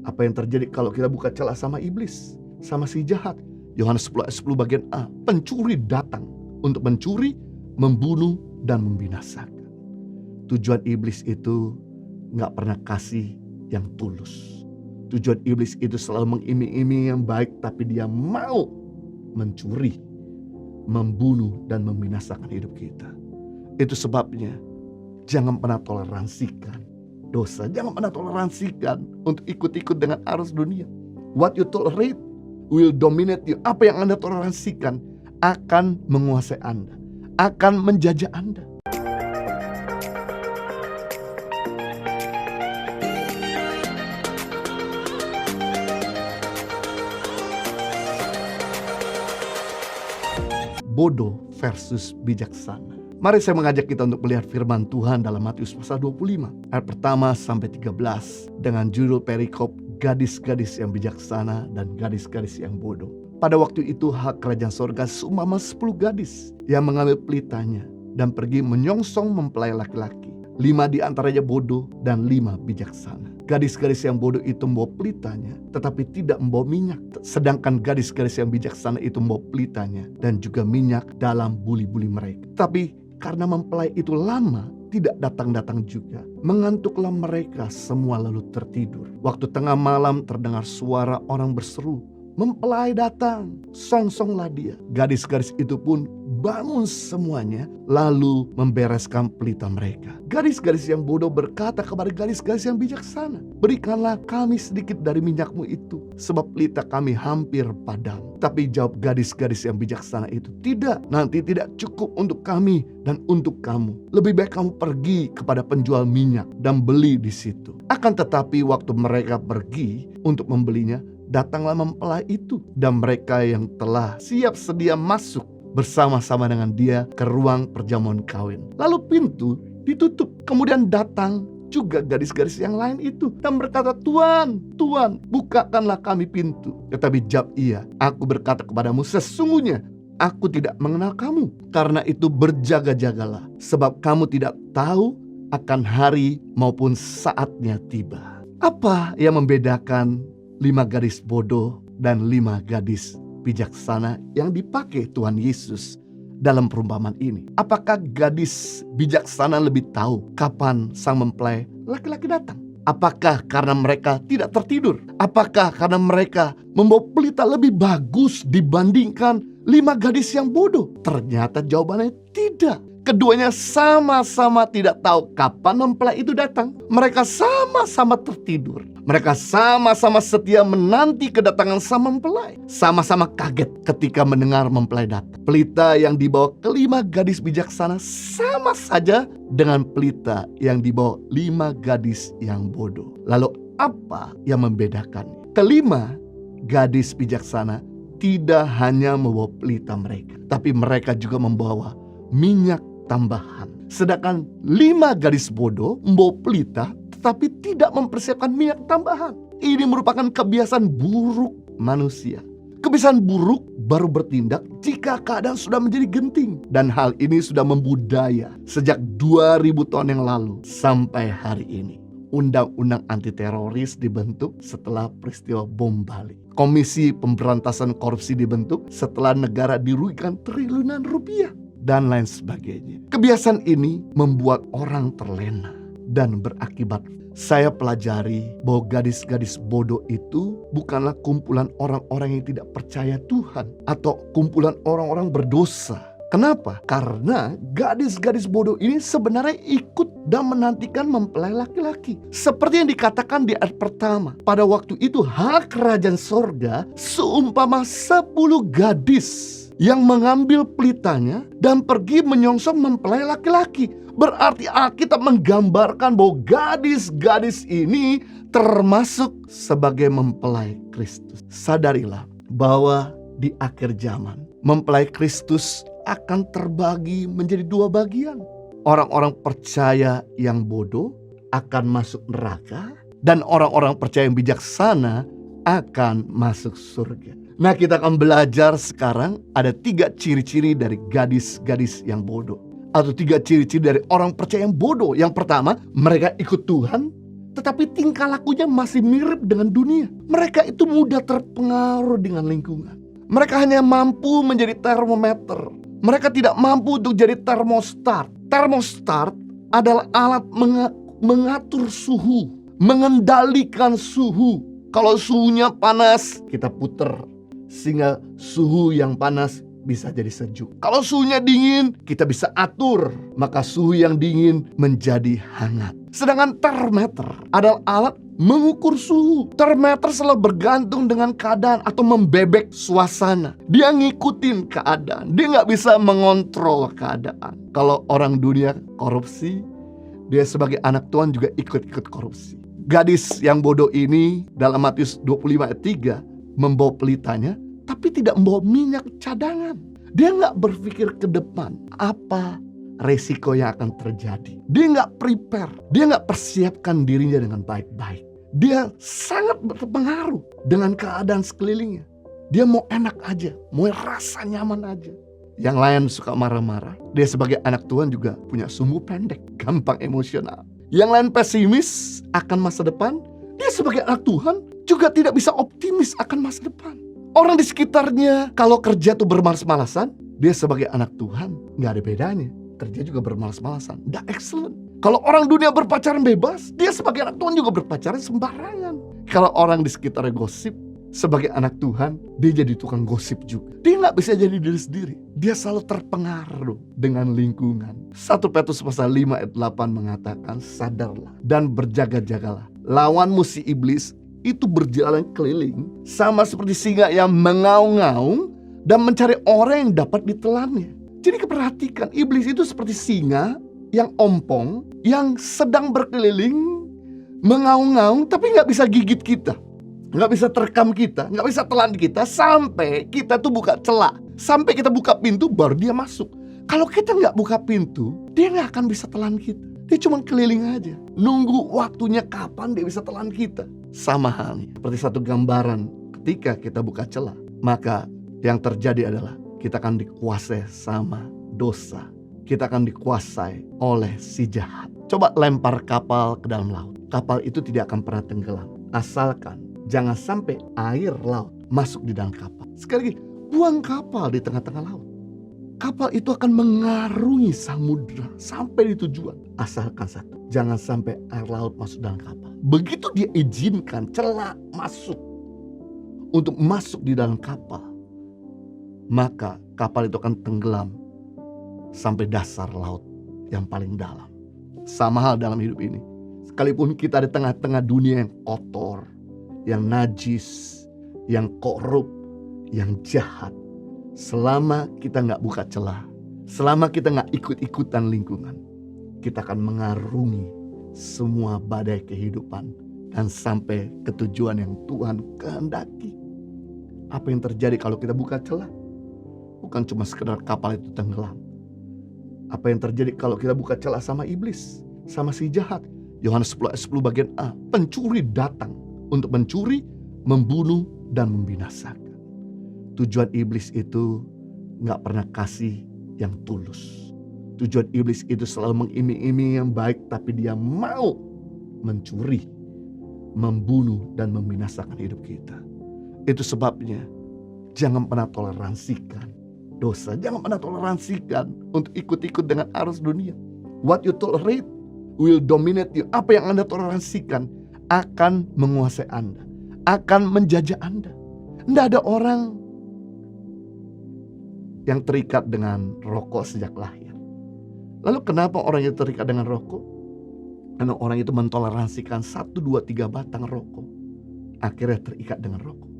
Apa yang terjadi kalau kita buka celah sama iblis, sama si jahat? Yohanes 10 ayat 10 bagian A. Pencuri datang untuk mencuri, membunuh, dan membinasakan. Tujuan iblis itu gak pernah kasih yang tulus. Tujuan iblis itu selalu mengiming-iming yang baik, tapi dia mau mencuri, membunuh, dan membinasakan hidup kita. Itu sebabnya jangan pernah toleransikan dosa. Jangan pernah toleransikan untuk ikut-ikut dengan arus dunia. What you tolerate will dominate you. Apa yang Anda toleransikan akan menguasai Anda, akan menjajah Anda. Bodoh versus bijaksana. Mari saya mengajak kita untuk melihat firman Tuhan dalam Matius pasal 25 ayat pertama sampai 13 dengan judul perikop gadis-gadis yang bijaksana dan gadis-gadis yang bodoh. Pada waktu itu hak kerajaan sorga seumpama 10 gadis yang mengambil pelitanya dan pergi menyongsong mempelai laki-laki. 5 di antaranya bodoh dan 5 bijaksana. Gadis-gadis yang bodoh itu membawa pelitanya tetapi tidak membawa minyak. Sedangkan gadis-gadis yang bijaksana itu membawa pelitanya dan juga minyak dalam buli-buli mereka. Tapi karena mempelai itu lama tidak datang-datang juga, mengantuklah mereka semua lalu tertidur. Waktu tengah malam terdengar suara orang berseru, "Mempelai datang, songsonglah dia." Gadis-gadis itu pun bangun semuanya lalu membereskan pelita mereka. Gadis-gadis yang bodoh berkata kepada gadis-gadis yang bijaksana, "Berikanlah kami sedikit dari minyakmu itu, sebab pelita kami hampir padam." Tapi jawab gadis-gadis yang bijaksana itu, "Tidak, nanti tidak cukup untuk kami dan untuk kamu. Lebih baik kamu pergi kepada penjual minyak dan beli di situ." Akan tetapi waktu mereka pergi untuk membelinya, datanglah mempelai itu dan mereka yang telah siap sedia masuk bersama-sama dengan dia ke ruang perjamuan kawin. Lalu pintu ditutup. Kemudian datang juga gadis-gadis yang lain itu dan berkata, "Tuan, Tuan, bukakanlah kami pintu." Tetapi jawab ia, "Aku berkata kepadamu, sesungguhnya aku tidak mengenal kamu. Karena itu berjaga-jagalah, sebab kamu tidak tahu akan hari maupun saatnya tiba." Apa yang membedakan 5 gadis bodoh dan 5 gadis bijaksana yang dipakai Tuhan Yesus dalam perumpamaan ini? Apakah gadis bijaksana lebih tahu kapan sang mempelai laki-laki datang? Apakah karena mereka tidak tertidur? Apakah karena mereka membawa pelita lebih bagus dibandingkan 5 gadis yang bodoh? Ternyata jawabannya tidak. Keduanya sama-sama tidak tahu kapan mempelai itu datang. Mereka sama-sama tertidur. Mereka sama-sama setia menanti kedatangan sang mempelai. Sama-sama kaget ketika mendengar mempelai datang. Pelita yang dibawa ke-5 gadis bijaksana sama saja dengan pelita yang dibawa 5 gadis yang bodoh. Lalu apa yang membedakan? Kelima gadis bijaksana tidak hanya membawa pelita mereka, tapi mereka juga membawa minyak tambahan. Sedangkan 5 gadis bodoh membawa pelita tetapi tidak mempersiapkan minyak tambahan. Ini merupakan kebiasaan buruk manusia. Kebiasaan buruk baru bertindak jika keadaan sudah menjadi genting. Dan hal ini sudah membudaya sejak 2000 tahun yang lalu sampai hari ini. Undang-undang anti teroris dibentuk setelah peristiwa bom Bali. Komisi Pemberantasan Korupsi dibentuk setelah negara dirugikan triliunan rupiah dan lain sebagainya. Kebiasaan ini membuat orang terlena dan berakibat. Saya pelajari bahwa gadis-gadis bodoh itu bukanlah kumpulan orang-orang yang tidak percaya Tuhan atau kumpulan orang-orang berdosa. Kenapa? Karena gadis-gadis bodoh ini sebenarnya ikut dan menantikan mempelai laki-laki. Seperti yang dikatakan di ayat pertama. Pada waktu itu hak kerajaan sorga seumpama 10 gadis yang mengambil pelitanya dan pergi menyongsong mempelai laki-laki. Berarti Alkitab menggambarkan bahwa gadis-gadis ini termasuk sebagai mempelai Kristus. Sadarilah bahwa di akhir zaman mempelai Kristus akan terbagi menjadi 2 bagian. Orang-orang percaya yang bodoh akan masuk neraka dan orang-orang percaya yang bijaksana akan masuk surga. Nah, kita akan belajar sekarang ada 3 ciri-ciri dari gadis-gadis yang bodoh. Atau 3 ciri-ciri dari orang percaya yang bodoh. Yang pertama, mereka ikut Tuhan tetapi tingkah lakunya masih mirip dengan dunia. Mereka itu mudah terpengaruh dengan lingkungan. Mereka hanya mampu menjadi termometer. Mereka tidak mampu untuk jadi termostat. Termostat adalah alat mengatur suhu, mengendalikan suhu. Kalau suhunya panas, kita puter sehingga suhu yang panas bisa jadi sejuk. Kalau suhunya dingin, kita bisa atur, maka suhu yang dingin menjadi hangat. Sedangkan termometer adalah alat mengukur suhu. Termometer selalu bergantung dengan keadaan atau membebek suasana. Dia ngikutin keadaan. Dia nggak bisa mengontrol keadaan. Kalau orang dunia korupsi, dia sebagai anak Tuhan juga ikut-ikut korupsi. Gadis yang bodoh ini dalam Matius 25 ayat 3 membawa pelitanya, tapi tidak membawa minyak cadangan. Dia nggak berpikir ke depan apa resiko yang akan terjadi. Dia nggak prepare, dia nggak persiapkan dirinya dengan baik-baik. Dia sangat berpengaruh dengan keadaan sekelilingnya. Dia mau enak aja, mau rasa nyaman aja. Yang lain suka marah-marah. Dia sebagai anak Tuhan juga punya sumbu pendek, gampang emosional. Yang lain pesimis akan masa depan. Dia sebagai anak Tuhan juga tidak bisa optimis akan masa depan. Orang di sekitarnya kalau kerja tuh bermalas-malasan, dia sebagai anak Tuhan nggak ada bedanya. Kerja juga bermalas-malasan, nggak excellent. Kalau orang dunia berpacaran bebas, dia sebagai anak Tuhan juga berpacaran sembarangan. Kalau orang di sekitarnya gosip, sebagai anak Tuhan, dia jadi tukang gosip juga. Dia nggak bisa jadi diri sendiri. Dia selalu terpengaruh dengan lingkungan. 1 Petrus pasal 5 ayat 8 mengatakan, sadarlah dan berjaga-jagalah. Lawanmu si iblis itu berjalan keliling sama seperti singa yang mengaung-ngaung dan mencari orang yang dapat ditelannya. Jadi perhatikan, iblis itu seperti singa yang ompong, yang sedang berkeliling, mengaung-ngaung, tapi nggak bisa gigit kita. Nggak bisa terkam kita, nggak bisa telan kita sampai kita tuh buka celah. Sampai kita buka pintu baru dia masuk. Kalau kita nggak buka pintu, dia nggak akan bisa telan kita. Dia cuma keliling aja, nunggu waktunya kapan dia bisa telan kita. Sama halnya seperti satu gambaran, ketika kita buka celah, maka yang terjadi adalah kita akan dikuasai sama dosa. Kita akan dikuasai oleh si jahat. Coba lempar kapal ke dalam laut. Kapal itu tidak akan pernah tenggelam, asalkan jangan sampai air laut masuk di dalam kapal. Sekali lagi, buang kapal di tengah-tengah laut. Kapal itu akan mengarungi samudra sampai di tujuan. Asalkan satu, jangan sampai air laut masuk dalam kapal. Begitu dia izinkan celah masuk untuk masuk di dalam kapal, maka kapal itu akan tenggelam sampai dasar laut yang paling dalam. Sama hal dalam hidup ini. Sekalipun kita di tengah-tengah dunia yang kotor, yang najis, yang korup, yang jahat, selama kita gak buka celah, selama kita gak ikut-ikutan lingkungan, kita akan mengarungi semua badai kehidupan dan sampai ke tujuan yang Tuhan kehendaki. Apa yang terjadi kalau kita buka celah? Bukan cuma sekedar kapal itu tenggelam. Apa yang terjadi kalau kita buka celah sama iblis, sama si jahat? Yohanes 10 ayat 10 bagian A, pencuri datang untuk mencuri, membunuh, dan membinasakan. Tujuan iblis itu gak pernah kasih yang tulus. Tujuan iblis itu selalu mengiming-iming yang baik, tapi dia mau mencuri, membunuh, dan membinasakan hidup kita. Itu sebabnya jangan pernah toleransikan dosa. Jangan pernah toleransikan untuk ikut-ikut dengan arus dunia. What you tolerate will dominate you. Apa yang Anda toleransikan akan menguasai Anda, akan menjajah Anda. Tidak ada orang yang terikat dengan rokok sejak lahir. Lalu kenapa orang itu terikat dengan rokok? Karena orang itu mentoleransikan 1, 2, 3 batang rokok, akhirnya terikat dengan rokok.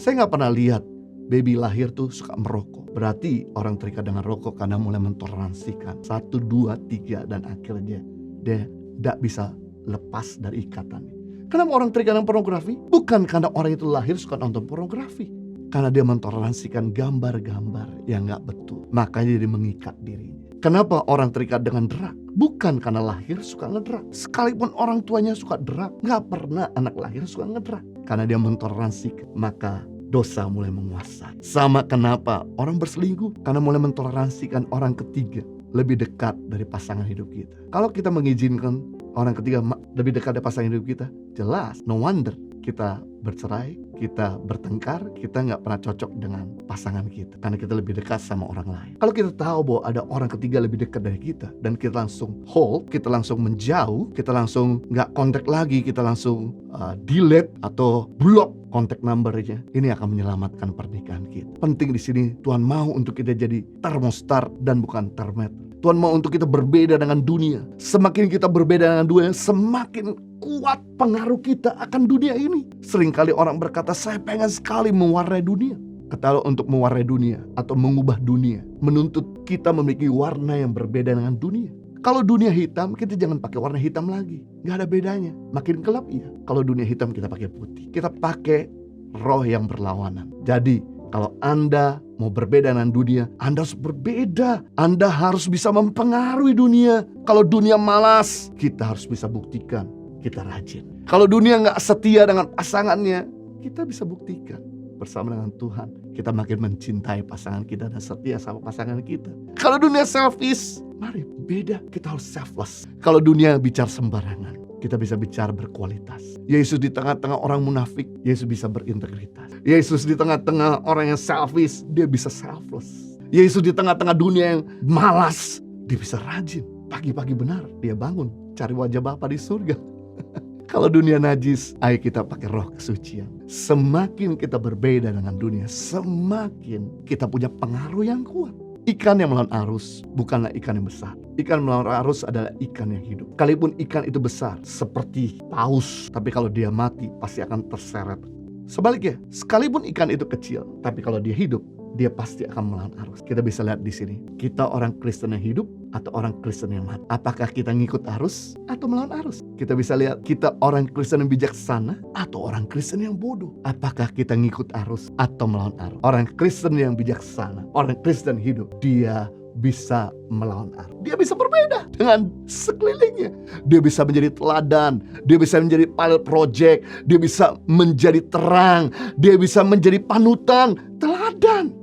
Saya gak pernah lihat baby lahir tuh suka merokok. Berarti orang terikat dengan rokok karena mulai mentoleransikan 1, 2, 3 dan akhirnya dia tidak bisa lepas dari ikatannya. Kenapa orang terikat dengan pornografi? Bukan karena orang itu lahir suka nonton pornografi, karena dia mentoleransikan gambar-gambar yang gak betul, makanya dia mengikat dirinya. Kenapa orang terikat dengan drug? Bukan karena lahir suka ngedrug. Sekalipun orang tuanya suka drug, gak pernah anak lahir suka ngedrug. Karena dia mentoleransikan, maka dosa mulai menguasai. Sama kenapa orang berselingkuh? Karena mulai mentoleransikan orang ketiga. lebih dekat dari pasangan hidup kita. Kalau kita mengizinkan orang ketiga lebih dekat dari pasangan hidup kita, jelas, no wonder kita bercerai, kita bertengkar, kita nggak pernah cocok dengan pasangan kita. Karena kita lebih dekat sama orang lain. Kalau kita tahu bahwa ada orang ketiga lebih dekat dari kita, dan kita langsung hold, kita langsung menjauh, kita langsung nggak kontak lagi, kita langsung delete atau block kontak numbernya, ini akan menyelamatkan pernikahan kita. Penting di sini Tuhan mau untuk kita jadi termostat dan bukan termometer. Tuhan mau untuk kita berbeda dengan dunia. Semakin kita berbeda dengan dunia, semakin kuat pengaruh kita akan dunia ini. Seringkali orang berkata, saya pengen sekali mewarnai dunia. Kalau untuk mewarnai dunia atau mengubah dunia, menuntut kita memiliki warna yang berbeda dengan dunia. Kalau dunia hitam, kita jangan pakai warna hitam lagi. Gak ada bedanya. Makin gelap ya. Kalau dunia hitam, kita pakai putih. Kita pakai roh yang berlawanan. Jadi kalau Anda mau berbeda dengan dunia, Anda harus berbeda. Anda harus bisa mempengaruhi dunia. Kalau dunia malas, kita harus bisa buktikan kita rajin. Kalau dunia gak setia dengan pasangannya, kita bisa buktikan bersama dengan Tuhan kita makin mencintai pasangan kita dan setia sama pasangan kita. Kalau dunia selfish, mari beda, kita harus selfless. Kalau dunia bicara sembarangan, kita bisa bicara berkualitas. Yesus di tengah-tengah orang munafik, Yesus bisa berintegritas. Yesus di tengah-tengah orang yang selfish, dia bisa selfless. Yesus di tengah-tengah dunia yang malas, dia bisa rajin. Pagi-pagi benar, dia bangun cari wajah Bapa di surga. Kalau dunia najis, ayo kita pakai roh kesucian. Semakin kita berbeda dengan dunia, semakin kita punya pengaruh yang kuat. Ikan yang melawan arus bukanlah ikan yang besar. Ikan melawan arus adalah ikan yang hidup. Sekalipun ikan itu besar seperti paus, tapi kalau dia mati pasti akan terseret. Sebaliknya, sekalipun ikan itu kecil, tapi kalau dia hidup, dia pasti akan melawan arus. Kita bisa lihat di sini. Kita orang Kristen yang hidup atau orang Kristen yang mati? Apakah kita ngikut arus atau melawan arus? Kita bisa lihat kita orang Kristen yang bijaksana atau orang Kristen yang bodoh? Apakah kita ngikut arus atau melawan arus? Orang Kristen yang bijaksana, orang Kristen hidup, dia bisa melawan arus. Dia bisa berbeda dengan sekelilingnya. Dia bisa menjadi teladan. Dia bisa menjadi pilot project. Dia bisa menjadi terang. Dia bisa menjadi panutan, teladan.